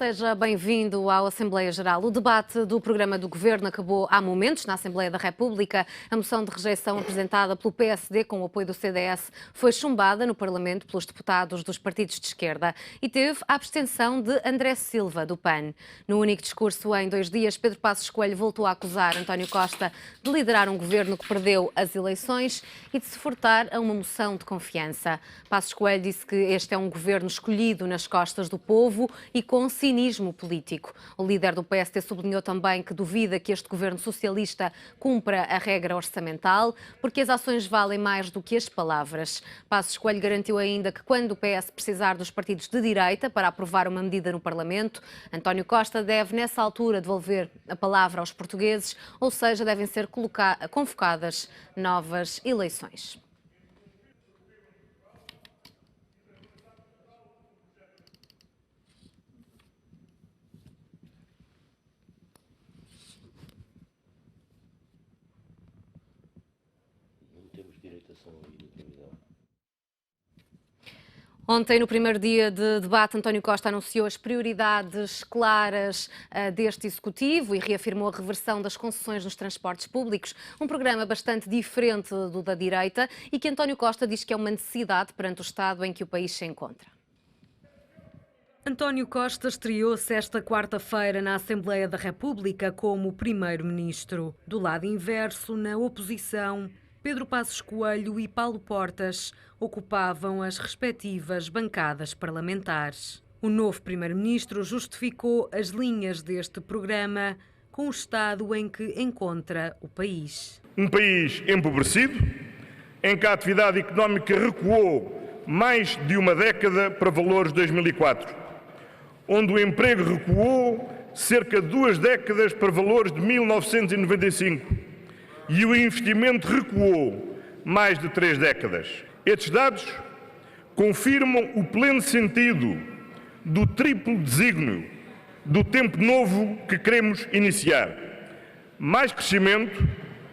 seja bem-vindo à Assembleia Geral. O debate do programa do Governo acabou há momentos na Assembleia da República. A moção de rejeição apresentada pelo PSD com o apoio do CDS foi chumbada no Parlamento pelos deputados dos partidos de esquerda e teve a abstenção de André Silva, do PAN. No único discurso em 2 dias, Pedro Passos Coelho voltou a acusar António Costa de liderar um governo que perdeu as eleições e de se furtar a uma moção de confiança. Passos Coelho disse que este é um governo escolhido nas costas do povo e com cinismo político. O líder do PSD sublinhou também que duvida que este governo socialista cumpra a regra orçamental, porque as ações valem mais do que as palavras. Passos Coelho garantiu ainda que quando o PS precisar dos partidos de direita para aprovar uma medida no Parlamento, António Costa deve, nessa altura, devolver a palavra aos portugueses, ou seja, devem ser convocadas novas eleições. Ontem, no primeiro dia de debate, António Costa anunciou as prioridades claras deste Executivo e reafirmou a reversão das concessões nos transportes públicos, um programa bastante diferente do da direita e que António Costa diz que é uma necessidade perante o estado em que o país se encontra. António Costa estreou-se esta quarta-feira na Assembleia da República como primeiro-ministro. Do lado inverso, na oposição, Pedro Passos Coelho e Paulo Portas ocupavam as respectivas bancadas parlamentares. O novo primeiro-ministro justificou as linhas deste programa com o estado em que encontra o país. Um país empobrecido, em que a atividade económica recuou mais de uma década para valores de 2004, onde o emprego recuou cerca de 2 décadas para valores de 1995 e o investimento recuou mais de 3 décadas. Estes dados confirmam o pleno sentido do triplo desígnio do tempo novo que queremos iniciar: mais crescimento,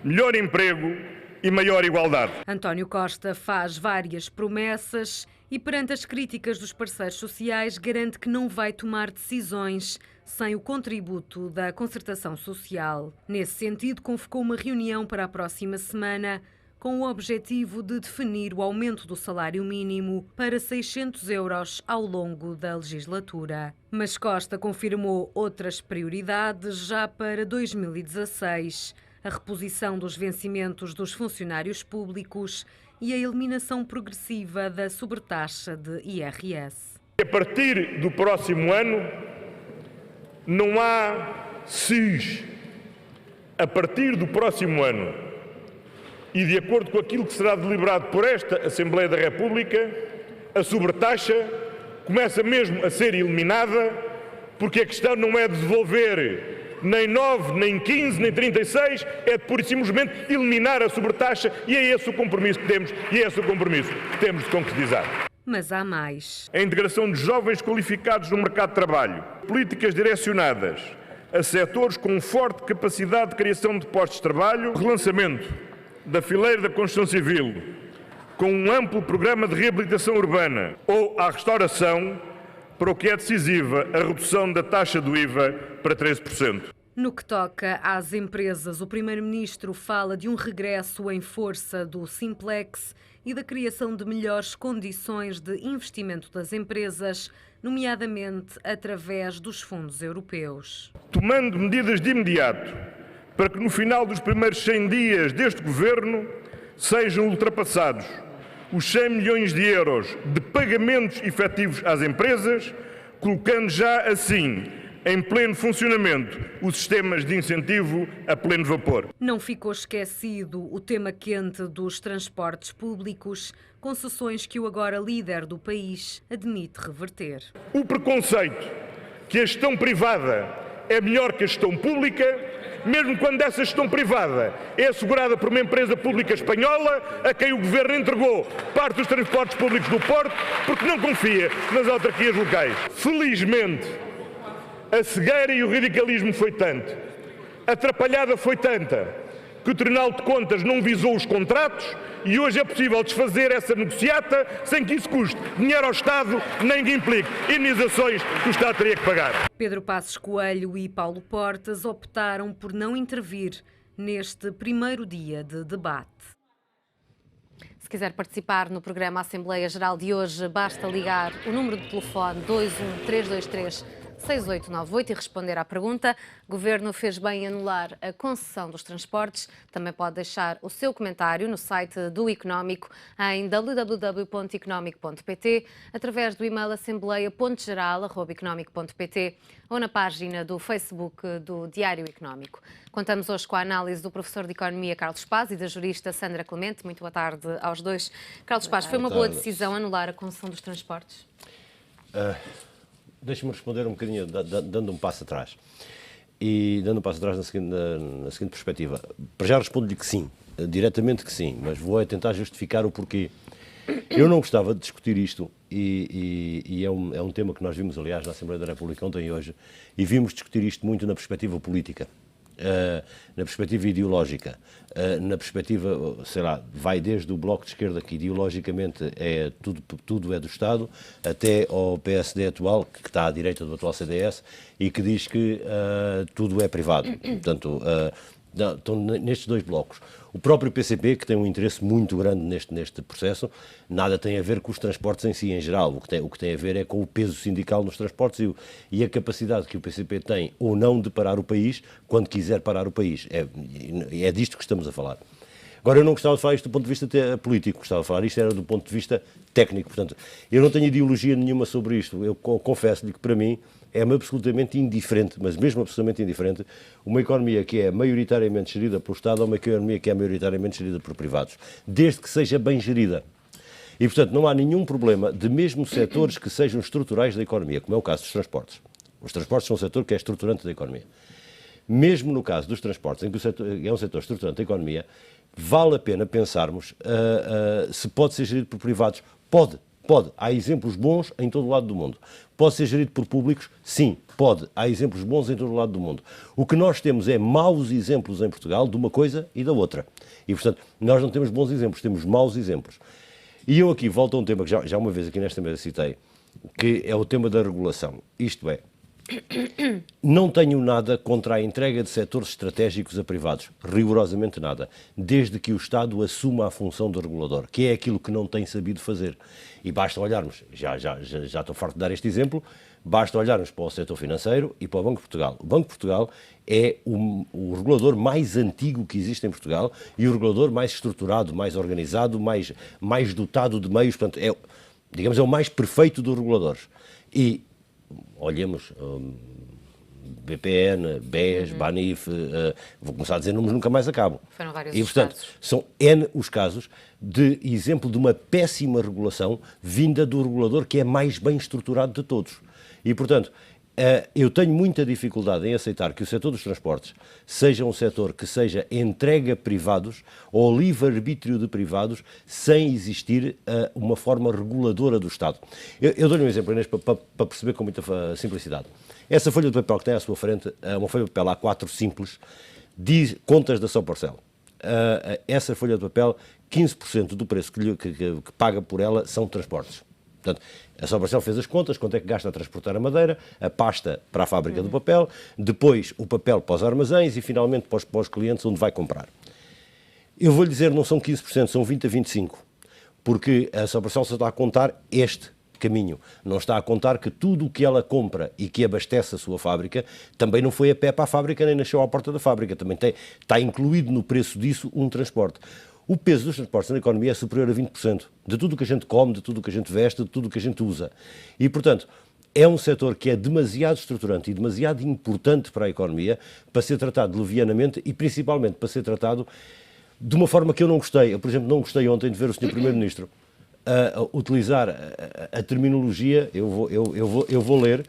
melhor emprego e maior igualdade. António Costa faz várias promessas e, perante as críticas dos parceiros sociais, garante que não vai tomar decisões sem o contributo da concertação social. Nesse sentido, convocou uma reunião para a próxima semana com o objetivo de definir o aumento do salário mínimo para 600 € ao longo da legislatura. Mas Costa confirmou outras prioridades já para 2016, a reposição dos vencimentos dos funcionários públicos e a eliminação progressiva da sobretaxa de IRS. A partir do próximo ano, não há SIS. A partir do próximo ano, e de acordo com aquilo que será deliberado por esta Assembleia da República, a sobretaxa começa mesmo a ser eliminada, porque a questão não é de devolver nem 9, nem 15, nem 36, é de pura e simplesmente eliminar a sobretaxa, e é esse o compromisso que temos, e é esse o compromisso que temos de concretizar. Mas há mais. A integração de jovens qualificados no mercado de trabalho, políticas direcionadas a setores com forte capacidade de criação de postos de trabalho, relançamento da fileira da construção civil, com um amplo programa de reabilitação urbana, ou à restauração, para o que é decisiva a redução da taxa do IVA para 13%. No que toca às empresas, o Primeiro-Ministro fala de um regresso em força do Simplex e da criação de melhores condições de investimento das empresas, nomeadamente através dos fundos europeus. Tomando medidas de imediato para que no final dos primeiros 100 dias deste Governo sejam ultrapassados os 100 milhões de euros de pagamentos efetivos às empresas, colocando já assim em pleno funcionamento os sistemas de incentivo a pleno vapor. Não ficou esquecido o tema quente dos transportes públicos, concessões que o agora líder do país admite reverter. O preconceito que a gestão privada é melhor que a gestão pública, mesmo quando essa gestão privada é assegurada por uma empresa pública espanhola a quem o Governo entregou parte dos transportes públicos do Porto porque não confia nas autarquias locais. Felizmente, a cegueira e o radicalismo foi tanto, a atrapalhada foi tanta, que o Tribunal de Contas não visou os contratos e hoje é possível desfazer essa negociata sem que isso custe dinheiro ao Estado nem que implique indenizações que o Estado teria que pagar. Pedro Passos Coelho e Paulo Portas optaram por não intervir neste primeiro dia de debate. Se quiser participar no programa Assembleia Geral de hoje, basta ligar o número de telefone 21323-6898 e responder à pergunta. O Governo fez bem em anular a concessão dos transportes. Também pode deixar o seu comentário no site do Económico em www.economico.pt, através do e-mail assembleia.geral@economico.pt ou na página do Facebook do Diário Económico. Contamos hoje com a análise do professor de Economia Carlos Paz e da jurista Sandra Clemente. Muito boa tarde aos dois. Carlos Paz, foi uma boa decisão anular a concessão dos transportes? Deixe-me responder um bocadinho, dando um passo atrás. E dando um passo atrás na seguinte perspectiva. Para já respondo-lhe que sim, diretamente que sim, mas vou tentar justificar o porquê. Eu não gostava de discutir isto e é um tema que nós vimos, aliás, na Assembleia da República ontem e hoje, e vimos discutir isto muito na perspectiva política, na perspectiva ideológica, na perspectiva, sei lá, vai desde o Bloco de Esquerda, que ideologicamente tudo é do Estado, até ao PSD atual, que está à direita do atual CDS, e que diz que tudo é privado. Portanto, estão nestes dois blocos. O próprio PCP, que tem um interesse muito grande neste processo, nada tem a ver com os transportes em si, em geral. O que tem a ver é com o peso sindical nos transportes e a capacidade que o PCP tem ou não de parar o país, quando quiser parar o país. É disto que estamos a falar. Agora, eu não gostava de falar isto do ponto de vista político, gostava de falar isto era do ponto de vista técnico. Portanto, eu não tenho ideologia nenhuma sobre isto. Eu confesso-lhe que, para mim, é-me absolutamente indiferente, mas mesmo absolutamente indiferente, uma economia que é maioritariamente gerida pelo Estado ou uma economia que é maioritariamente gerida por privados, desde que seja bem gerida. E, portanto, não há nenhum problema de mesmo setores que sejam estruturais da economia, como é o caso dos transportes. Os transportes são um setor que é estruturante da economia. Mesmo no caso dos transportes, em que é um setor estruturante da economia, vale a pena pensarmos se pode ser gerido por privados. Pode. Há exemplos bons em todo o lado do mundo. Pode ser gerido por públicos? Sim, pode. Há exemplos bons em todo o lado do mundo. O que nós temos é maus exemplos em Portugal de uma coisa e da outra. E, portanto, nós não temos bons exemplos, temos maus exemplos. E eu aqui volto a um tema que já uma vez aqui nesta mesa citei, que é o tema da regulação. Isto é, não tenho nada contra a entrega de setores estratégicos a privados, rigorosamente nada, desde que o Estado assuma a função de regulador, que é aquilo que não tem sabido fazer. E basta olharmos, já estou farto de dar este exemplo, basta olharmos para o setor financeiro e para o Banco de Portugal. O Banco de Portugal é o regulador mais antigo que existe em Portugal e o regulador mais estruturado, mais organizado, mais dotado de meios, portanto, é o mais perfeito dos reguladores. E olhemos BPN, BES, BANIF, vou começar a dizer números, nunca mais acabo. Foram vários e, portanto, casos. São N os casos de exemplo de uma péssima regulação vinda do regulador que é mais bem estruturado de todos. E, portanto, eu tenho muita dificuldade em aceitar que o setor dos transportes seja um setor que seja entregue a privados ou livre-arbítrio de privados sem existir uma forma reguladora do Estado. Eu dou-lhe um exemplo, Inês, para perceber com muita simplicidade. Essa folha de papel que tem à sua frente, uma folha de papel A4 simples, diz contas da São Parcel. Essa folha de papel, 15% do preço que paga por ela são transportes. Portanto, a São Parcel fez as contas, quanto é que gasta a transportar a madeira, a pasta para a fábrica do papel, depois o papel para os armazéns e finalmente para os clientes onde vai comprar. Eu vou-lhe dizer, não são 15%, são 20% a 25%, porque a São Parcel só está a contar este caminho. Não está a contar que tudo o que ela compra e que abastece a sua fábrica também não foi a pé para a fábrica nem nasceu à porta da fábrica. Também está incluído no preço disso um transporte. O peso dos transportes na economia é superior a 20%, de tudo o que a gente come, de tudo o que a gente veste, de tudo o que a gente usa. E, portanto, é um setor que é demasiado estruturante e demasiado importante para a economia para ser tratado levianamente e, principalmente, para ser tratado de uma forma que eu não gostei. Eu, por exemplo, não gostei ontem de ver o Sr. Primeiro-Ministro utilizar a terminologia, eu vou ler,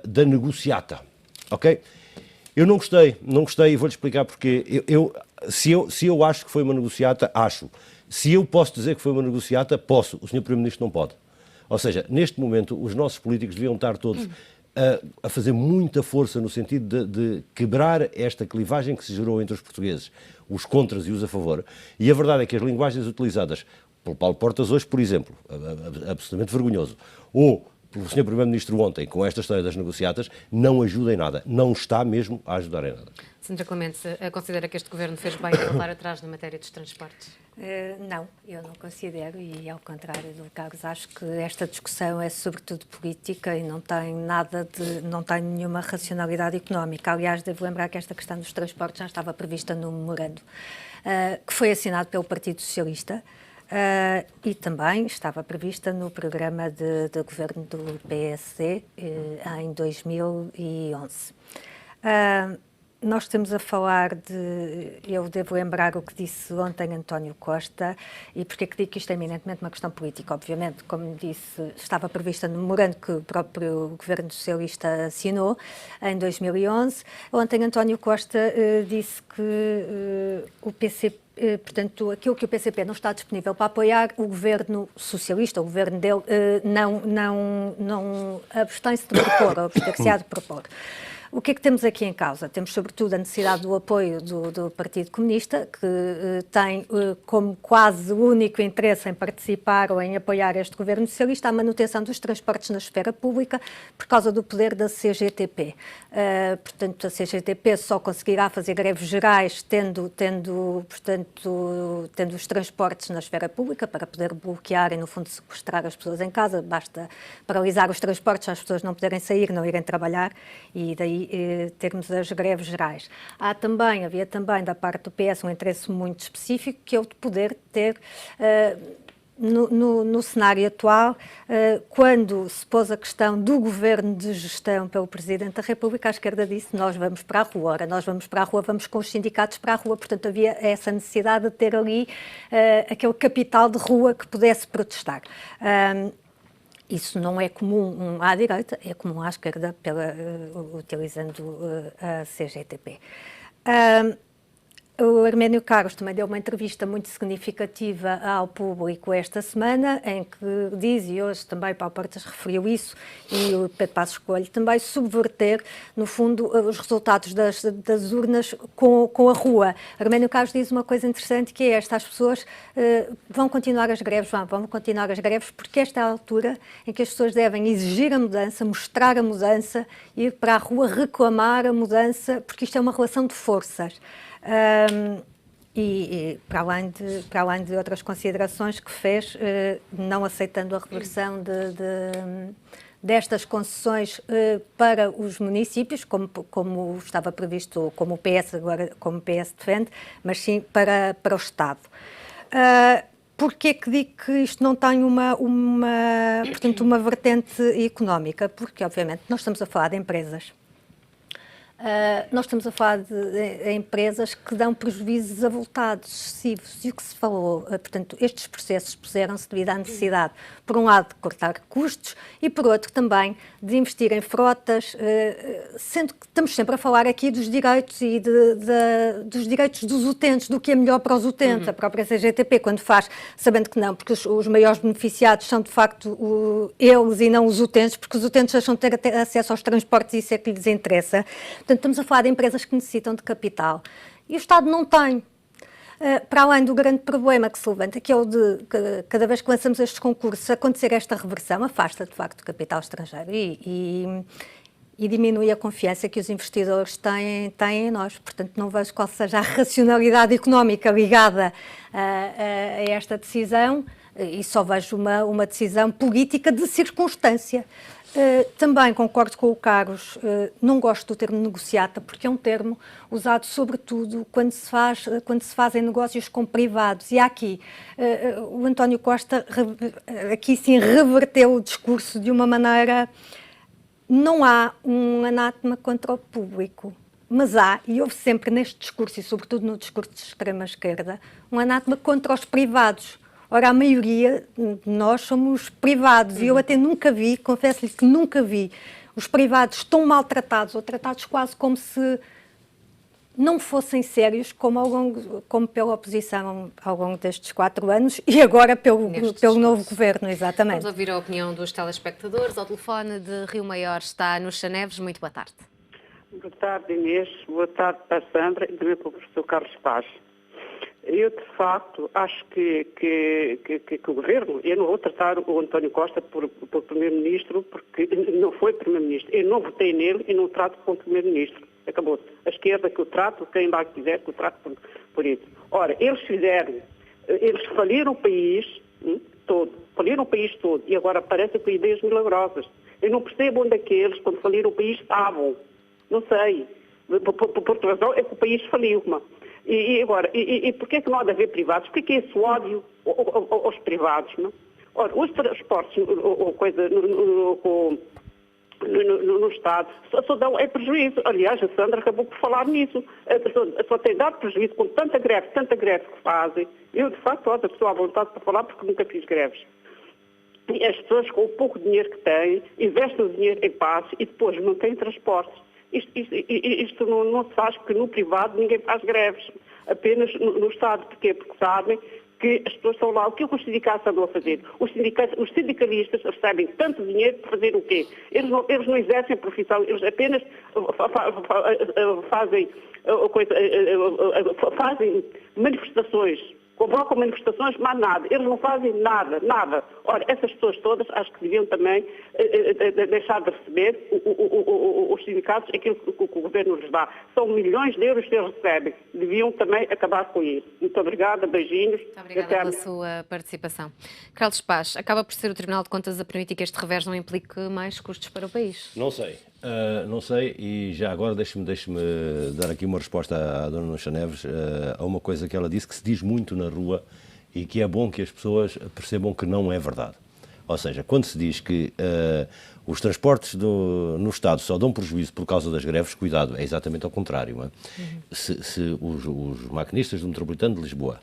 da negociata, ok? Eu não gostei e vou-lhe explicar porque se eu acho que foi uma negociata, acho. Se eu posso dizer que foi uma negociata, posso. O Sr. Primeiro-Ministro não pode. Ou seja, neste momento, os nossos políticos deviam estar todos a fazer muita força no sentido de quebrar esta clivagem que se gerou entre os portugueses, os contras e os a favor, e a verdade é que as linguagens utilizadas pelo Paulo Portas hoje, por exemplo, absolutamente vergonhoso, ou pelo Sr. Primeiro-Ministro ontem, com esta história das negociatas, não ajuda em nada, não está mesmo a ajudar em nada. Sandra Clemente, considera que este Governo fez bem em voltar atrás na matéria dos transportes? Não, eu não considero, e ao contrário do Carlos, acho que esta discussão é sobretudo política e não tem não tem nenhuma racionalidade económica. Aliás, devo lembrar que esta questão dos transportes já estava prevista no memorando, que foi assinado pelo Partido Socialista, e também estava prevista no programa de governo do PSD em 2011. Nós estamos a falar eu devo lembrar o que disse ontem António Costa, e porque é que digo que isto é eminentemente uma questão política. Obviamente, como disse, estava prevista no memorando que o próprio Governo Socialista assinou em 2011. Ontem António Costa disse que o PCP, portanto, aquilo que o PCP não está disponível para apoiar, o Governo Socialista, o Governo dele, não abstém-se de propor, ou abster-se-á de propor. O que é que temos aqui em causa? Temos, sobretudo, a necessidade do apoio do Partido Comunista, que tem como quase único interesse em participar ou em apoiar este Governo Socialista a manutenção dos transportes na esfera pública por causa do poder da CGTP. Portanto, a CGTP só conseguirá fazer greves gerais tendo os transportes na esfera pública para poder bloquear e, no fundo, sequestrar as pessoas em casa. Basta paralisar os transportes, as pessoas não poderem sair, não irem trabalhar, e daí termos as greves gerais. Havia também da parte do PS um interesse muito específico, que é o de poder ter, no cenário atual, quando se pôs a questão do governo de gestão pelo Presidente da República, a esquerda disse: nós vamos para a rua. Ora, nós vamos para a rua, vamos com os sindicatos para a rua. Portanto, havia essa necessidade de ter ali aquele capital de rua que pudesse protestar. Isso não é comum à direita, é comum à esquerda, utilizando a CGTP. O Arménio Carlos também deu uma entrevista muito significativa ao Público esta semana, em que diz, e hoje também Paulo Portas referiu isso, e o Pedro Passos Coelho também, subverter, no fundo, os resultados das urnas com a rua. Arménio Carlos diz uma coisa interessante, que é esta: as pessoas vão continuar as greves, vão continuar as greves, porque esta é a altura em que as pessoas devem exigir a mudança, mostrar a mudança, ir para a rua reclamar a mudança, porque isto é uma relação de forças. Para além de outras considerações que fez, não aceitando a reversão destas concessões para os municípios, como estava previsto, como o PS defende, mas sim para o Estado. Porquê que digo que isto não tem portanto, uma vertente económica? Porque, obviamente, nós estamos a falar de empresas. Nós estamos a falar de empresas que dão prejuízos avultados, excessivos, e o que se falou, portanto, estes processos puseram-se devido à necessidade, por um lado, de cortar custos e, por outro, também de investir em frotas, sendo que estamos sempre a falar aqui dos direitos e dos direitos dos utentes, do que é melhor para os utentes. A própria CGTP, quando faz, sabendo que não, porque os maiores beneficiados são, de facto, eles e não os utentes, porque os utentes acham ter acesso aos transportes e isso é que lhes interessa. Portanto, estamos a falar de empresas que necessitam de capital e o Estado não tem. Para além do grande problema que se levanta, que é o de cada vez que lançamos estes concursos, acontecer esta reversão, afasta de facto o capital estrangeiro e diminui a confiança que os investidores têm em nós. Portanto, não vejo qual seja a racionalidade económica ligada a esta decisão, e só vejo uma decisão política de circunstância. Também concordo com o Carlos, não gosto do termo negociata, porque é um termo usado sobretudo quando se fazem negócios com privados. E aqui, o António Costa, aqui sim, reverteu o discurso de uma maneira. Não há um anátema contra o público, mas há, e houve sempre neste discurso, e sobretudo no discurso de extrema-esquerda, um anátema contra os privados. Ora, a maioria de nós somos privados, e eu até nunca vi, confesso-lhe que nunca vi, os privados tão maltratados, ou tratados quase como se não fossem sérios como pela oposição ao longo destes 4 anos e agora pelo novo governo, exatamente. Vamos ouvir a opinião dos telespectadores. Ao telefone de Rio Maior está no Chaneves. Muito boa tarde. Boa tarde, Inês. Boa tarde para a Sandra e também para o professor Carlos Paz. Eu, de facto, acho que o governo, eu não vou tratar o António Costa por primeiro-ministro, porque não foi primeiro-ministro. Eu não votei nele e não o trato como primeiro-ministro. Acabou-se. A esquerda que o trato, quem lá quiser que o trato por isso. Ora, eles faliram o país todo, e agora aparecem com ideias milagrosas. Eu não percebo onde é que eles, quando faliram o país, estavam. Não sei. Por que razão é que o país faliu, E agora, porquê é que não há de haver privados? Porquê é esse ódio aos privados? Não? Ora, os transportes no Estado só dão prejuízo. Aliás, a Sandra acabou por falar nisso. Só tem dado prejuízo com tanta greve que fazem. Eu, de facto, outra pessoa à vontade para falar porque nunca fiz greves. E as pessoas, com o pouco dinheiro que têm, investem o dinheiro em passos e depois não têm transportes. Isto não se faz porque no privado ninguém faz greves, apenas no Estado. Porquê? Porque sabem que as pessoas estão lá. O que os sindicatos andam a fazer? Os sindicalistas recebem tanto dinheiro para fazer o quê? Eles não exercem a profissão, eles apenas fazem manifestações. Convocam manifestações, mas nada. Eles não fazem nada. Ora, essas pessoas todas acho que deviam também deixar de receber os sindicatos aquilo que o governo lhes dá. São milhões de euros que eles recebem. Deviam também acabar com isso. Muito obrigada, beijinhos. Muito obrigada pela sua participação. Carlos Paz, acaba por ser o Tribunal de Contas a permitir que este revés não implique mais custos para o país? Não sei. Não sei, e já agora deixe-me dar aqui uma resposta à dona Nuxa Neves a uma coisa que ela disse que se diz muito na rua e que é bom que as pessoas percebam que não é verdade. Ou seja, quando se diz que os transportes no Estado só dão prejuízo por causa das greves, cuidado, é exatamente ao contrário. Não é? Se os maquinistas do Metropolitano de Lisboa,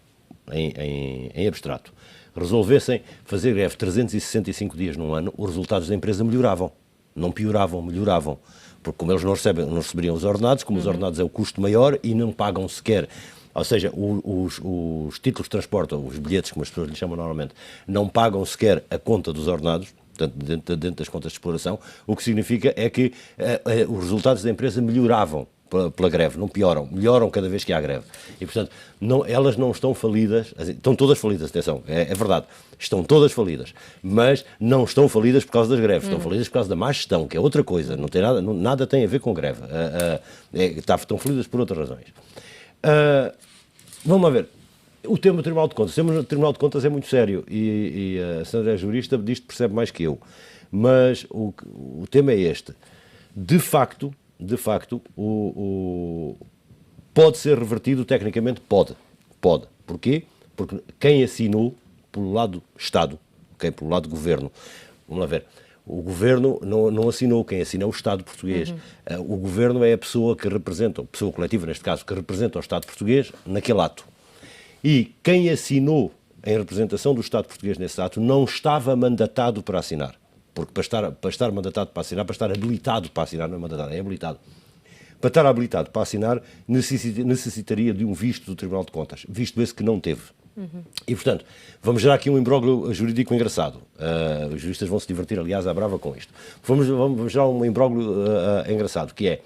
em abstrato, resolvessem fazer greve 365 dias num ano, os resultados da empresa melhoravam. Não pioravam, melhoravam. Porque como eles não receberiam os ordenados, como os ordenados é o custo maior e não pagam sequer. Ou seja, os títulos de transporte, ou os bilhetes, como as pessoas lhe chamam normalmente, não pagam sequer a conta dos ordenados, portanto, dentro das contas de exploração, o que significa é que os resultados da empresa melhoravam pela greve, não pioram, melhoram cada vez que há greve. E, portanto, elas não estão falidas, estão todas falidas, atenção, é verdade, estão todas falidas, mas não estão falidas por causa das greves, estão falidas por causa da má gestão, que é outra coisa, não tem nada tem a ver com greve, estão falidas por outras razões. Vamos lá ver, o tema do Tribunal de Contas, o tema do Tribunal de Contas é muito sério e a Sandra é jurista, disto percebe mais que eu, mas o tema é este, de facto, pode ser revertido tecnicamente? Pode. Porquê? Porque quem assinou pelo lado Estado, pelo lado Governo, vamos lá ver, o Governo não assinou, quem assinou é o Estado português. O Governo é a pessoa que representa, a pessoa coletiva neste caso, que representa o Estado português naquele ato. E quem assinou em representação do Estado português nesse ato não estava mandatado para assinar. Porque para estar mandatado para assinar, para estar habilitado para assinar, não é mandatado, é habilitado. Para estar habilitado para assinar, necessitaria de um visto do Tribunal de Contas. Visto esse que não teve. E, portanto, vamos gerar aqui um imbróglio jurídico engraçado. Os juristas vão se divertir, aliás, à brava com isto. Vamos gerar um imbróglio engraçado, que é,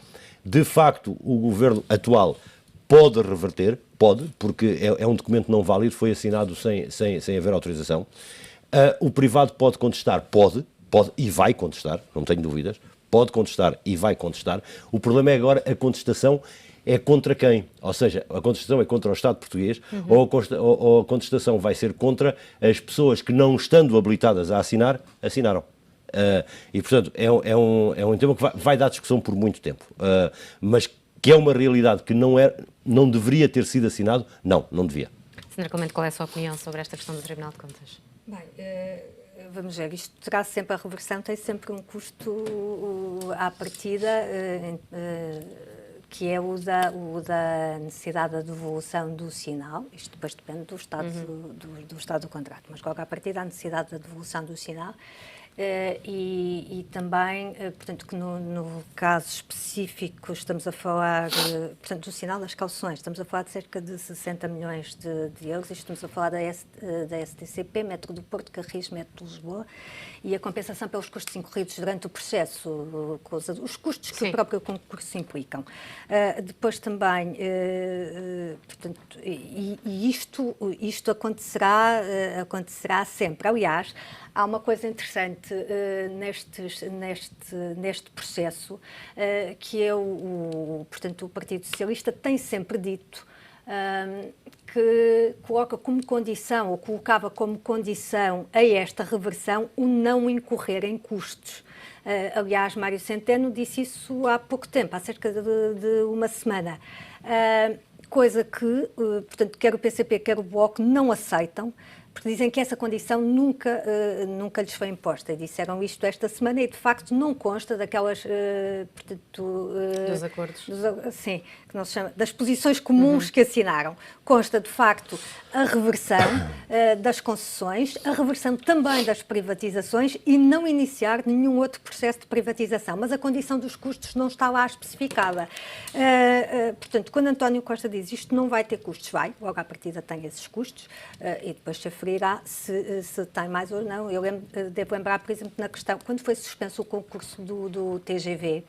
de facto, o governo atual pode reverter, porque é um documento não válido, foi assinado sem haver autorização. O privado pode contestar, pode e vai contestar, não tenho dúvidas, pode contestar e vai contestar. O problema é agora a contestação é contra quem? Ou seja, a contestação é contra o Estado português ou a contestação vai ser contra as pessoas que, não estando habilitadas a assinar, assinaram. E, portanto, é um tema que vai dar discussão por muito tempo. Mas que é uma realidade que não deveria ter sido assinado, não devia. Senhora Clemente, qual é a sua opinião sobre esta questão do Tribunal de Contas? Bem, vamos ver, isto terá sempre, a reversão tem sempre um custo à partida, que é o da necessidade da devolução do sinal. Isto depois depende do estado do contrato, mas qualquer, à partida, a necessidade da devolução do sinal e também, portanto, que no caso específico estamos a falar, portanto, do sinal das calções, estamos a falar de cerca de 60 milhões de euros, e estamos a falar da STCP, Metro do Porto, Carris, Metro de Lisboa, e a compensação pelos custos incorridos durante o processo, os custos que o próprio concurso implicam. Depois também, portanto, isto acontecerá sempre. Aliás, há uma coisa interessante neste processo, que é portanto, o Partido Socialista tem sempre dito que coloca como condição, ou colocava como condição a esta reversão, o não incorrer em custos. Aliás, Mário Centeno disse isso há pouco tempo, há cerca de uma semana. Coisa que, portanto, quer o PCP, quer o Bloco não aceitam, porque dizem que essa condição nunca lhes foi imposta. E disseram isto esta semana e, de facto, não consta daquelas, portanto... dos acordos. Sim, que não se chama, das posições comuns que assinaram. Consta, de facto, a reversão das concessões, a reversão também das privatizações e não iniciar nenhum outro processo de privatização. Mas a condição dos custos não está lá especificada. Portanto, quando António Costa diz isto não vai ter custos, vai, logo à partida tem esses custos, e depois se aferirá se tem mais ou não. Eu devo lembrar, por exemplo, na questão, quando foi suspenso o concurso do TGV,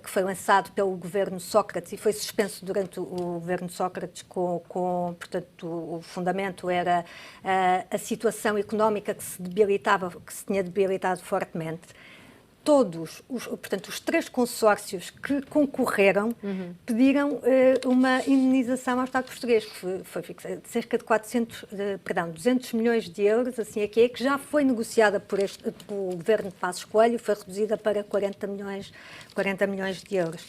que foi lançado pelo governo Sócrates e foi suspenso durante o governo Sócrates portanto, o fundamento era a situação económica que se tinha debilitado fortemente. Portanto, os 3 consórcios que concorreram pediram uma indenização ao Estado português, que foi fixada de cerca de 200 milhões de euros, assim é que já foi negociada pelo governo de Passos Coelho, foi reduzida para 40 milhões de euros.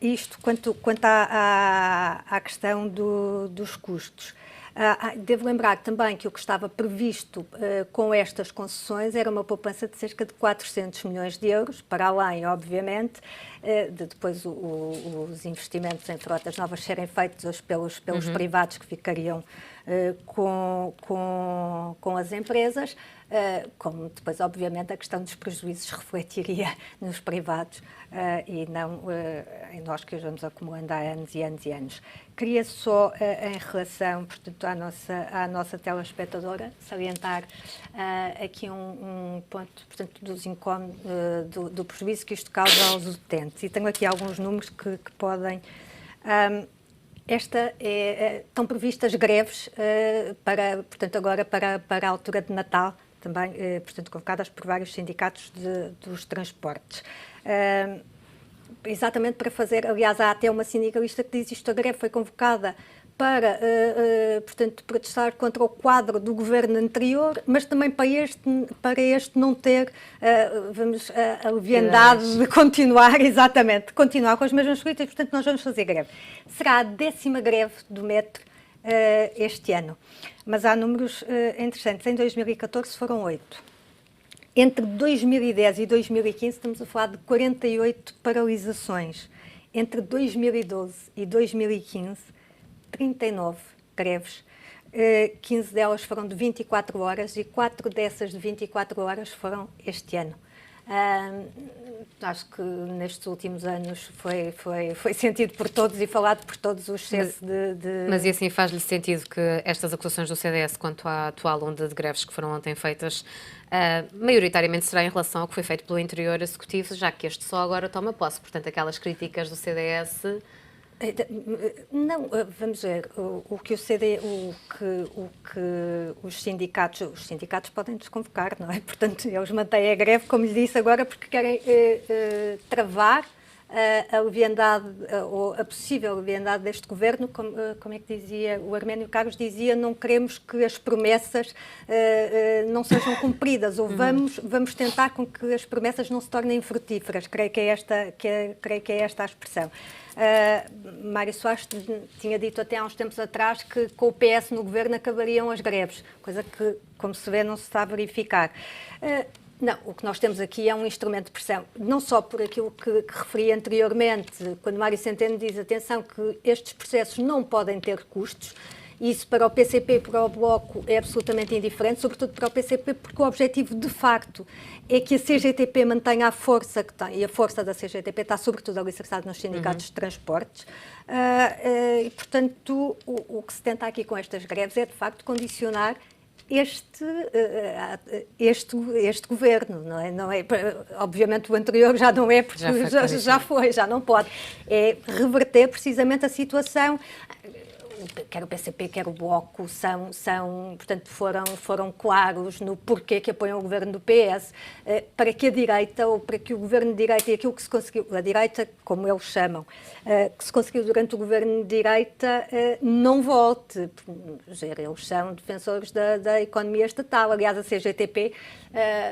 Isto quanto à questão dos custos. Devo lembrar também que o que estava previsto com estas concessões era uma poupança de cerca de 400 milhões de euros, para além, obviamente, de depois os investimentos em frotas novas serem feitos pelos privados que ficariam com as empresas, como depois, obviamente, a questão dos prejuízos refletiria nos privados e não em nós que os vamos acumulando há anos e anos e anos. Queria só, em relação, portanto, à nossa telespectadora, salientar aqui um ponto, portanto, dos incómodos, do prejuízo que isto causa aos utentes. E tenho aqui alguns números que podem... estão previstas greves portanto, agora para a altura de Natal, também, portanto, convocadas por vários sindicatos dos transportes. Exatamente para fazer, aliás, há até uma sindicalista que diz isto, a greve foi convocada para, portanto, protestar contra o quadro do governo anterior, mas também para este não ter, a leviandade de continuar, exatamente, continuar com as mesmas políticas, portanto, nós vamos fazer greve. Será a 10ª greve do metro este ano, mas há números interessantes. Em 2014 foram 8. Entre 2010 e 2015 estamos a falar de 48 paralisações. Entre 2012 e 2015, 39 greves. 15 delas foram de 24 horas e 4 dessas de 24 horas foram este ano. Acho que nestes últimos anos foi sentido por todos e falado por todos o excesso de... Mas e assim faz-lhe sentido que estas acusações do CDS quanto à atual onda de greves que foram ontem feitas, maioritariamente será em relação ao que foi feito pelo anterior executivo, já que este só agora toma posse. Portanto, aquelas críticas do CDS... Não, vamos ver, o que os sindicatos podem desconvocar, não é? Portanto, eles mantêm a greve, como lhe disse agora, porque querem travar a leviandade, ou a possível leviandade deste governo, como é que dizia, o Arménio Carlos dizia, não queremos que as promessas não sejam cumpridas, ou vamos tentar com que as promessas não se tornem frutíferas, creio que é esta a expressão. Mário Soares tinha dito até há uns tempos atrás que com o PS no governo acabariam as greves, coisa que, como se vê, não se está a verificar. Não, o que nós temos aqui é um instrumento de pressão, não só por aquilo que referi anteriormente, quando Mário Centeno diz, atenção, que estes processos não podem ter custos, Isso para o PCP e para o Bloco é absolutamente indiferente, sobretudo para o PCP, porque o objetivo de facto é que a CGTP mantenha a força que tem, e a força da CGTP está sobretudo alicerçada nos sindicatos de transportes, e portanto o que se tenta aqui com estas greves é de facto condicionar este governo, não é? Obviamente o anterior já não é, porque já não pode. É reverter precisamente a situação. Quer o PCP, quer o Bloco, portanto, foram claros no porquê que apoiam o governo do PS, para que a direita, ou para que o governo de direita, e aquilo que se conseguiu, a direita, como eles chamam, que se conseguiu durante o governo de direita, não volte. Eles são defensores da economia estatal. Aliás, a CGTP,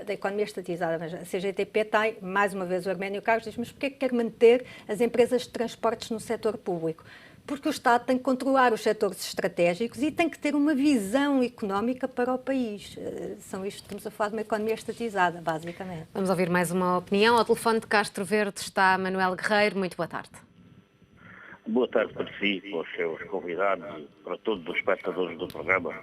da economia estatizada, mas a CGTP tem, mais uma vez, o Arménio Carlos diz, mas porquê que quer manter as empresas de transportes no setor público? Porque o Estado tem que controlar os setores estratégicos e tem que ter uma visão económica para o país. São isto, estamos a falar de uma economia estatizada, basicamente. Vamos ouvir mais uma opinião. Ao telefone de Castro Verde está Manuel Guerreiro. Muito boa tarde. Boa tarde para si, para os seus convidados e para todos os espectadores do programa.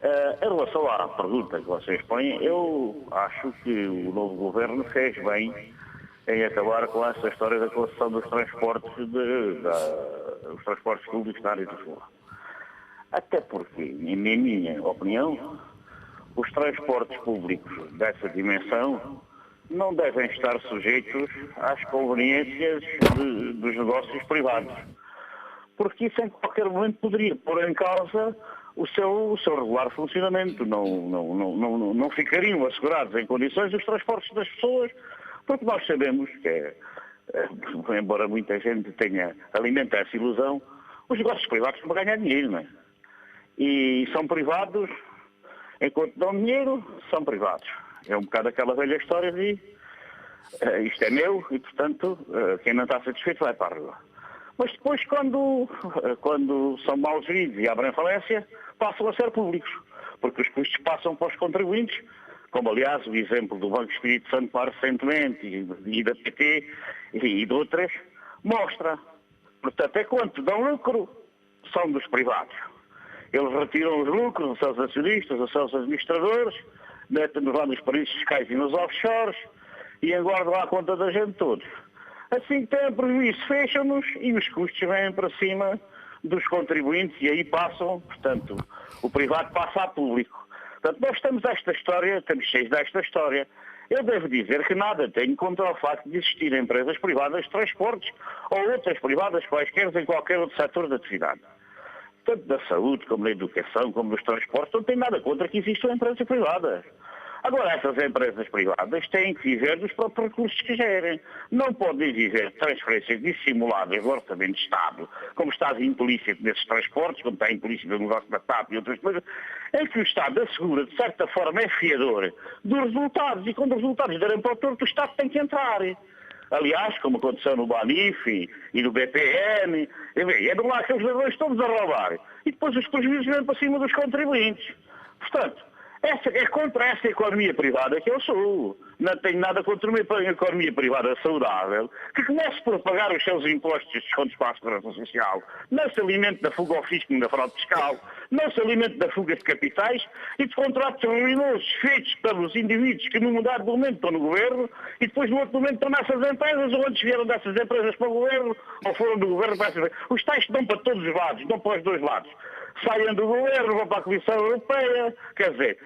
Em relação à pergunta que vocês põem, eu acho que o novo governo fez bem em acabar com essa história da concessão dos transportes, os transportes públicos na área do sul. Até porque, em minha opinião, os transportes públicos dessa dimensão não devem estar sujeitos às conveniências dos negócios privados. Porque isso em qualquer momento poderia pôr em causa o seu regular funcionamento. Não ficariam assegurados em condições os transportes das pessoas, porque nós sabemos que, embora muita gente alimenta essa ilusão, os negócios privados vão ganhar dinheiro, não é? E são privados, enquanto dão dinheiro, são privados. É um bocado aquela velha história de isto é meu e, portanto, quem não está satisfeito vai para a rua. Mas depois, quando são mal geridos e abrem falência, passam a ser públicos, porque os custos passam para os contribuintes, como aliás o exemplo do Banco Espírito Santo mais recentemente e da PT e de outras, mostra. Portanto, é quanto dão lucro, são dos privados. Eles retiram os lucros dos seus acionistas, dos seus administradores, metem-nos lá nos paraísos fiscais e nos offshores e aguardam lá a conta da gente todos. Assim que têm prejuízo, fecham-nos e os custos vêm para cima dos contribuintes e aí passam, portanto, o privado passa a público. Portanto, nós estamos cheios desta história. Eu devo dizer que nada tenho contra o facto de existir empresas privadas de transportes ou outras privadas quaisquer em qualquer outro setor de atividade. Tanto da saúde, como da educação, como dos transportes, não tenho nada contra que existam empresas privadas. Agora, essas empresas privadas têm que viver dos próprios recursos que gerem. Não podem viver transferências dissimuladas do Orçamento de Estado, como está implícito nesses transportes, como está implícito no negócio da TAP e outras coisas, em que o Estado assegura, de certa forma, é fiador dos resultados. E quando os resultados derem para o torto, o Estado tem que entrar. Aliás, como aconteceu no Banif e no BPN, é de lá aqueles ladrões todos a roubar. E depois os prejuízos vêm para cima dos contribuintes. Portanto, é contra essa economia privada que eu sou. Não tenho nada contra uma economia privada saudável, que comece por pagar os seus impostos e descontos para a segurança social, não se alimente da fuga ao fisco e da fraude fiscal, não se alimente da fuga de capitais e de contratos ruinosos feitos pelos indivíduos que num dado momento estão no governo e depois no outro momento estão nessas empresas ou antes vieram dessas empresas para o governo ou foram do governo para essas empresas. Os tais dão para todos os lados, dão para os dois lados. Saiam do governo, vão para a Comissão Europeia, quer dizer,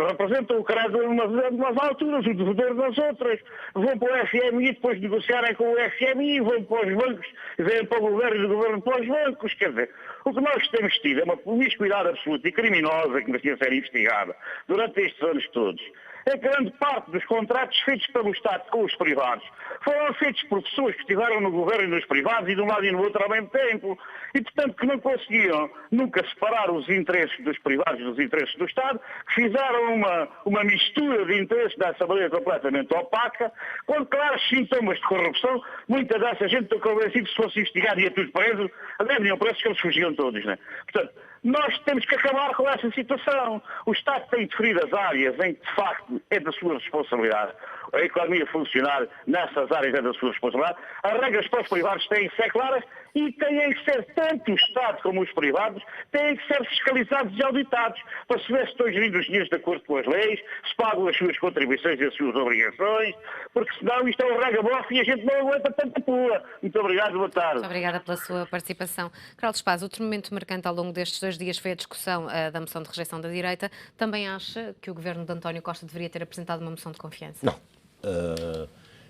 representam o crédito em umas alturas, o devedor nas outras, vão para o FMI, depois negociarem com o FMI, vão para os bancos, vêm para o governo e do governo para os bancos, quer dizer, o que nós temos tido é uma promiscuidade absoluta e criminosa que merecia ser investigada durante estes anos todos. A grande parte dos contratos feitos pelo Estado com os privados foram feitos por pessoas que estiveram no governo e nos privados e de um lado e no outro ao mesmo tempo. E, portanto, que não conseguiram nunca separar os interesses dos privados dos interesses do Estado, que fizeram uma mistura de interesses dessa maneira completamente opaca, com claros sintomas de corrupção. Muita dessa gente estou convencido que se fosse investigado ia tudo preso, aliás, iam presos que eles fugiam todos, né? Portanto, nós temos que acabar com essa situação. O Estado tem definido as áreas em que, de facto, é da sua responsabilidade. A economia funcionar nessas áreas é da sua responsabilidade. As regras para os privados têm que ser claras e têm que ser, tanto o Estado como os privados, têm que ser fiscalizados e auditados para se ver se estão gerindo os dinheiros de acordo com as leis, se pagam as suas contribuições e as suas obrigações, porque senão isto é um ragabof e a gente não aguenta tanta pua. Muito obrigado, boa tarde. Muito obrigada pela sua participação. Carlos Paz, outro momento marcante ao longo destes 2 dias foi a discussão da moção de rejeição da direita. Também acha que o governo de António Costa deveria ter apresentado uma moção de confiança? Não.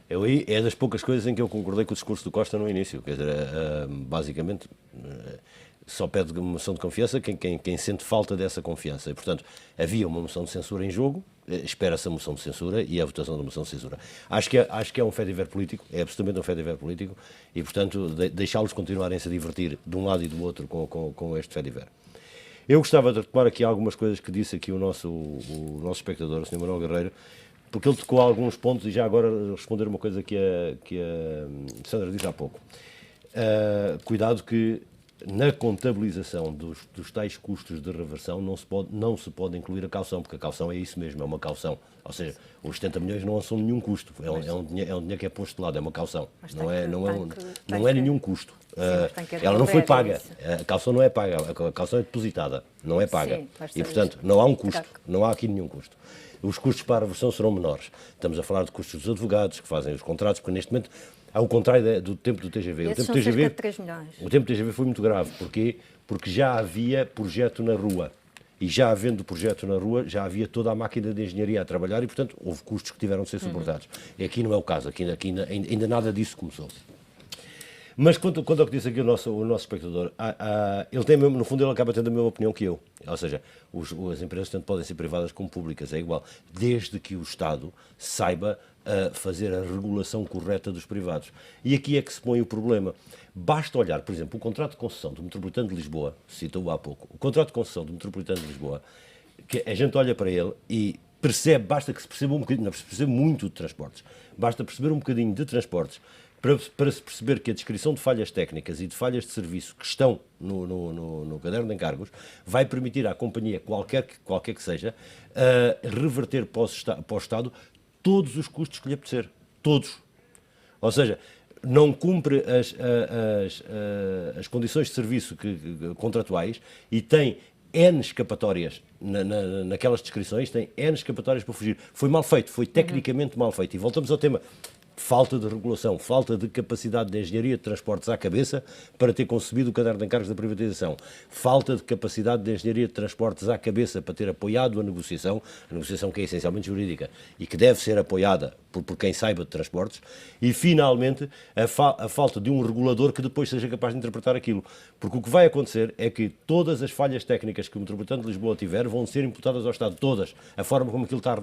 É das poucas coisas em que eu concordei com o discurso do Costa no início. Quer dizer, basicamente, só pede uma moção de confiança quem sente falta dessa confiança. E, portanto, havia uma moção de censura em jogo, espera-se a moção de censura e a votação da moção de censura. Acho que é um fait-divers político, é absolutamente um fait-divers político, e, portanto, deixá-los continuarem-se a divertir de um lado e do outro com este fait-divers. Eu gostava de retomar aqui algumas coisas que disse aqui o nosso espectador, o Sr. Manuel Guerreiro, porque ele tocou alguns pontos e já agora responder uma coisa que a Sandra disse há pouco. Cuidado que na contabilização dos tais custos de reversão não se pode incluir a caução, porque a caução é isso mesmo, é uma caução. Ou seja, os 70 milhões não são nenhum custo, é um dinheiro que é posto de lado, é uma caução, não é nenhum custo. Ela não foi paga, a caução não é paga, a caução é depositada, não é paga. E, portanto, não há um custo, não há aqui nenhum custo. Os custos para a reversão serão menores. Estamos a falar de custos dos advogados que fazem os contratos, porque neste momento, ao contrário do tempo do TGV. Esses são cerca de 3 milhões. O tempo do TGV foi muito grave. Porquê? Porque já havia projeto na rua. E já havendo projeto na rua, já havia toda a máquina de engenharia a trabalhar e, portanto, houve custos que tiveram de ser suportados. E aqui não é o caso. Aqui ainda nada disso começou. Mas quanto ao que disse aqui o nosso espectador, ele tem mesmo, no fundo ele acaba tendo a mesma opinião que eu. Ou seja, as empresas tanto podem ser privadas como públicas, é igual, desde que o Estado saiba fazer a regulação correta dos privados. E aqui é que se põe o problema. Basta olhar, por exemplo, o contrato de concessão do Metropolitano de Lisboa, citou há pouco, o contrato de concessão do Metropolitano de Lisboa, que a gente olha para ele e percebe, basta que se perceba um bocadinho, não se percebe muito de transportes, basta perceber um bocadinho de transportes, para se perceber que a descrição de falhas técnicas e de falhas de serviço que estão no caderno de encargos vai permitir à companhia, qualquer que seja, reverter para o Estado todos os custos que lhe apetecer. Todos. Ou seja, não cumpre as condições de serviço contratuais e tem N escapatórias naquelas descrições, tem N escapatórias para fugir. Foi mal feito, foi tecnicamente mal feito. E voltamos ao tema. Falta de regulação, falta de capacidade de engenharia de transportes à cabeça para ter concebido o caderno de encargos da privatização. Falta de capacidade de engenharia de transportes à cabeça para ter apoiado a negociação que é essencialmente jurídica e que deve ser apoiada por quem saiba de transportes. E, finalmente, a falta de um regulador que depois seja capaz de interpretar aquilo. Porque o que vai acontecer é que todas as falhas técnicas que o Metropolitano de Lisboa tiver vão ser imputadas ao Estado, todas, a forma como aquilo está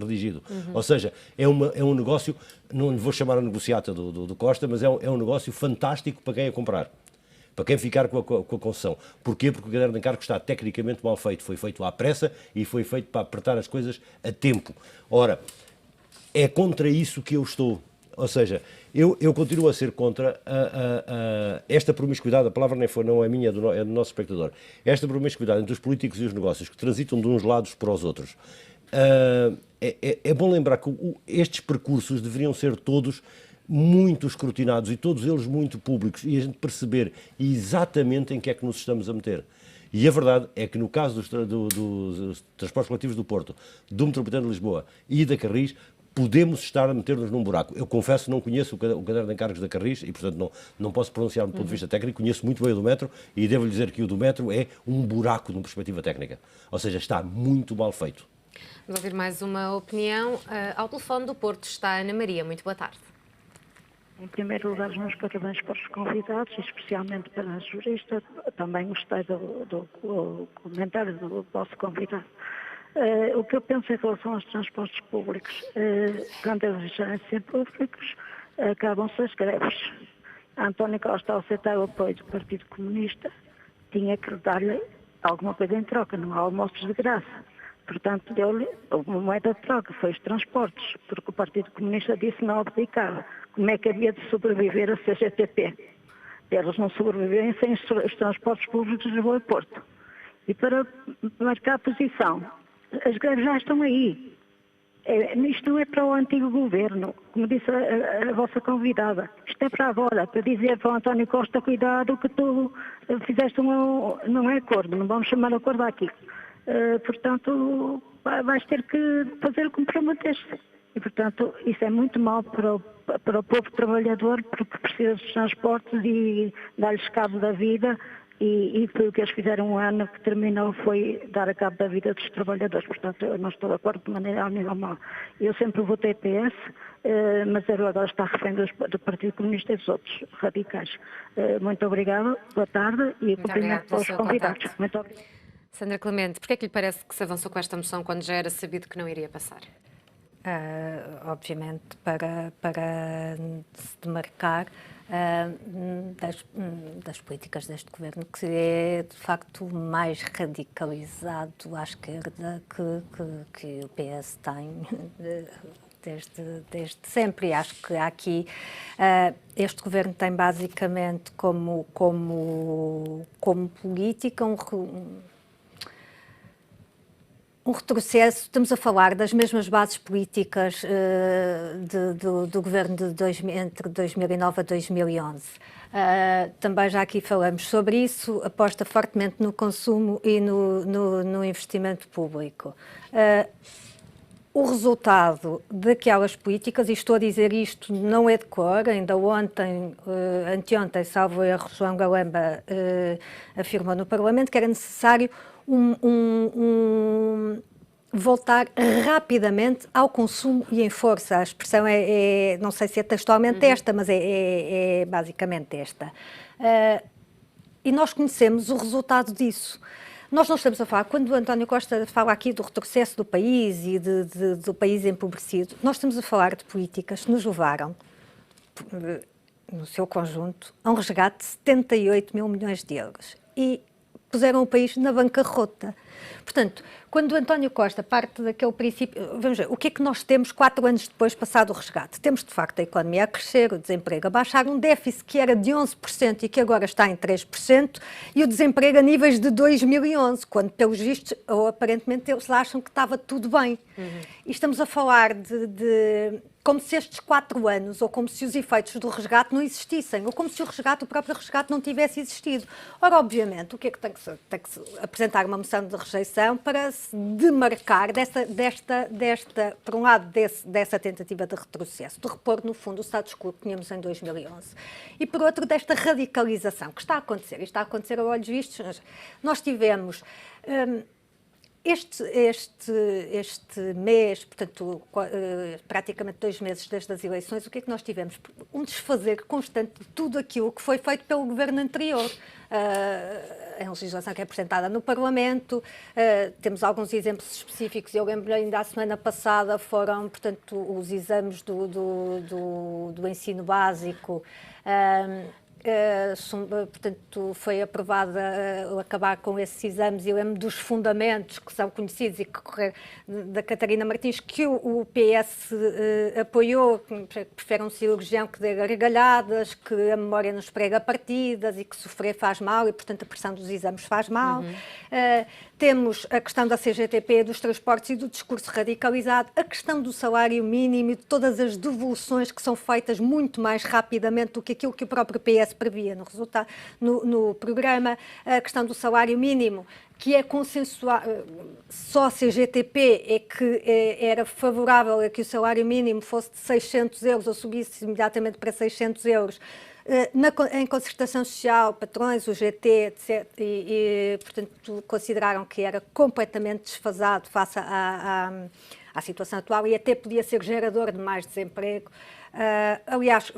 redigido. Ou seja, é um negócio, não lhe vou chamar a negociata do Costa, mas é um negócio fantástico para quem a comprar. Para quem ficar com a concessão. Porquê? Porque o caderno de encargos está tecnicamente mal feito. Foi feito à pressa e foi feito para apertar as coisas a tempo. Ora, é contra isso que eu estou. Ou seja, eu continuo a ser contra esta promiscuidade, a palavra não é minha, é do nosso espectador, esta promiscuidade entre os políticos e os negócios que transitam de uns lados para os outros. É bom lembrar que estes percursos deveriam ser todos muito escrutinados e todos eles muito públicos e a gente perceber exatamente em que é que nos estamos a meter. E a verdade é que no caso dos transportes coletivos do Porto, do Metropolitano de Lisboa e da Carris, podemos estar a meter-nos num buraco. Eu confesso que não conheço o caderno de encargos da Carris e, portanto, não posso pronunciar do ponto de vista técnico. Conheço muito bem o do metro e devo-lhe dizer que o do metro é um buraco de uma perspectiva técnica. Ou seja, está muito mal feito. Vamos ouvir mais uma opinião. Ao telefone do Porto está Ana Maria. Muito boa tarde. Em primeiro lugar, os meus parabéns para os convidados, especialmente para a jurista. Também gostei do comentário do vosso convidado. O que eu penso em relação aos transportes públicos, quando eles deixarem de ser públicos, acabam-se as greves. António Costa, ao aceitar o apoio do Partido Comunista, tinha que dar-lhe alguma coisa em troca, não há almoços de graça. Portanto, deu-lhe uma moeda de troca, foi os transportes, porque o Partido Comunista disse não abdicava. Como é que havia de sobreviver a CGTP? Eles não sobrevivem sem os transportes públicos de Lisboa e Porto. E para marcar a posição, as greves já estão aí. Isto não é para o antigo governo, como disse a vossa convidada. Isto é para agora, para dizer para o António Costa, cuidado que tu fizeste não é acordo, não vamos chamar acordo aqui. Portanto, vais ter que fazer o que prometeste. E, portanto, isso é muito mau para o povo trabalhador, porque precisa dos transportes e dar-lhes cabo da vida. E foi o que eles fizeram um ano que terminou, foi dar a cabo da vida dos trabalhadores. Portanto, eu não estou de acordo de maneira nenhuma. Eu sempre votei PS, mas agora está refém do Partido Comunista e dos outros radicais. Muito obrigada, boa tarde e cumprimento para os convidados. Muito obrigada. Sandra Clemente, porquê é que lhe parece que se avançou com esta moção quando já era sabido que não iria passar? Obviamente para se demarcar das políticas deste governo, que é de facto mais radicalizado à esquerda que o PS tem desde sempre. E acho que aqui este governo tem basicamente como política um retrocesso. Estamos a falar das mesmas bases políticas do governo entre 2009 a 2011. Também já aqui falamos sobre isso, aposta fortemente no consumo e no investimento público. O resultado daquelas políticas, e estou a dizer isto, não é de cor, ainda anteontem, salvo erro, João Galamba afirmou no Parlamento que era necessário voltar rapidamente ao consumo e em força. A expressão não sei se é textualmente esta, mas é basicamente esta. E nós conhecemos o resultado disso. Nós não estamos a falar, quando o António Costa fala aqui do retrocesso do país e do país empobrecido, nós estamos a falar de políticas que nos levaram, no seu conjunto, a um resgate de 78 mil milhões de euros. E puseram o país na bancarrota. Portanto, quando o António Costa parte daquele princípio, vamos ver, o que é que nós temos 4 anos depois passado o resgate? Temos, de facto, a economia a crescer, o desemprego a baixar, um déficit que era de 11% e que agora está em 3%, e o desemprego a níveis de 2011, quando, pelos vistos, ou aparentemente, eles acham que estava tudo bem. E estamos a falar de como se estes 4 anos, ou como se os efeitos do resgate não existissem, ou como se o próprio resgate não tivesse existido. Ora, obviamente, o que é que tem que se apresentar uma moção de rejeição para se demarcar por um lado, dessa tentativa de retrocesso, de repor, no fundo, o status quo que tínhamos em 2011, e por outro, desta radicalização que está a acontecer, e está a acontecer a olhos vistos. Nós tivemos este mês, portanto, praticamente 2 meses desde as eleições, o que é que nós tivemos? Um desfazer constante de tudo aquilo que foi feito pelo governo anterior. A legislação que é apresentada no Parlamento, temos alguns exemplos específicos. Eu lembro ainda a semana passada foram, portanto, os exames do ensino básico. Portanto, foi aprovada acabar com esses exames, e lembro dos fundamentos que são conhecidos e que da Catarina Martins, que o PS apoiou, que prefere um cirurgião que dê gargalhadas, que a memória nos prega partidas e que sofrer faz mal e, portanto, a pressão dos exames faz mal. Temos a questão da CGTP, dos transportes e do discurso radicalizado, a questão do salário mínimo e de todas as devoluções que são feitas muito mais rapidamente do que aquilo que o próprio PS previa no programa, a questão do salário mínimo, que é consensual, só a CGTP é que era favorável a que o salário mínimo fosse de 600 euros ou subisse imediatamente para 600 euros. Em concertação social, patrões, o GT, etc., portanto, consideraram que era completamente desfasado face à situação atual e até podia ser gerador de mais desemprego. Aliás,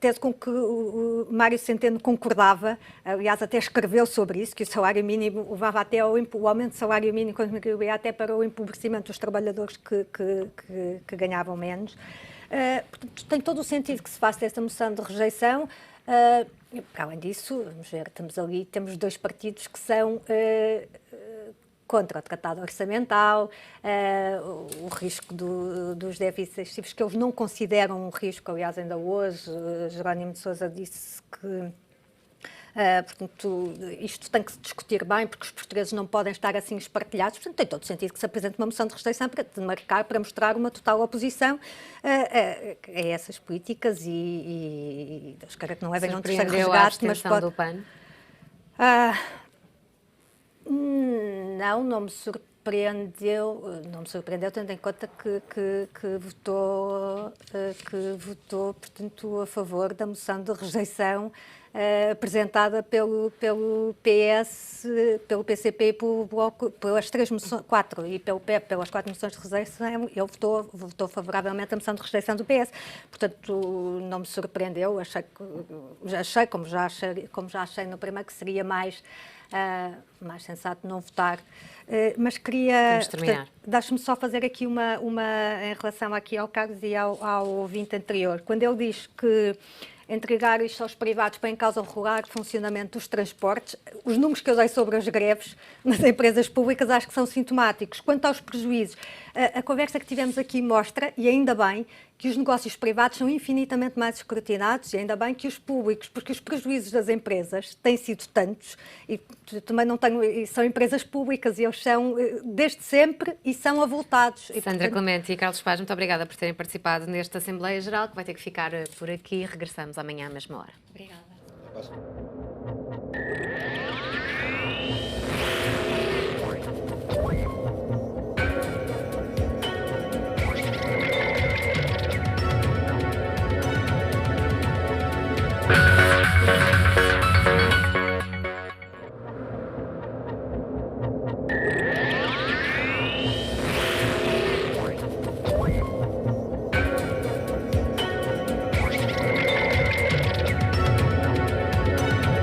tese com que o Mário Centeno concordava, aliás, até escreveu sobre isso, que o salário mínimo levava até o aumento do salário mínimo contribuía até para o empobrecimento dos trabalhadores que ganhavam menos. Portanto, tem todo o sentido que se faça esta moção de rejeição. Além disso, vamos ver, temos 2 partidos que são contra o tratado orçamental, o risco dos déficits excessivos, que eles não consideram um risco. Aliás, ainda hoje, Jerónimo de Sousa disse que Portanto, isto tem que se discutir bem, porque os portugueses não podem estar assim espartilhados. Portanto, tem todo sentido que se apresente uma moção de rejeição para demarcar, para mostrar uma total oposição a essas políticas e espero que não levem a um terceiro Surpreendeu a resgate, mas abstenção pode... do PAN? Não me surpreendeu, tendo em conta que votou, portanto, a favor da moção de rejeição apresentada pelo PS, pelo PCP e pelo Bloco, pelas quatro, e pelo PEP, pelas 4 moções de rejeição, ele votou favoravelmente à moção de rejeição do PS. Portanto, não me surpreendeu, achei como já achei no primeiro, que seria mais sensato não votar. Mas queria... Deixe-me só fazer aqui uma em relação aqui ao Carlos e ao ouvinte anterior. Quando ele diz que entregar isto aos privados põe em causa o regular funcionamento dos transportes, os números que eu dei sobre as greves nas empresas públicas acho que são sintomáticos. Quanto aos prejuízos, a conversa que tivemos aqui mostra, e ainda bem, que os negócios privados são infinitamente mais escrutinados, e ainda bem que os públicos, porque os prejuízos das empresas têm sido tantos, e também não tenho, e são empresas públicas, e eles são desde sempre e são avultados. Sandra Clemente e Carlos Paz, muito obrigada por terem participado nesta Assembleia Geral, que vai ter que ficar por aqui. Regressamos amanhã à mesma hora. Obrigada.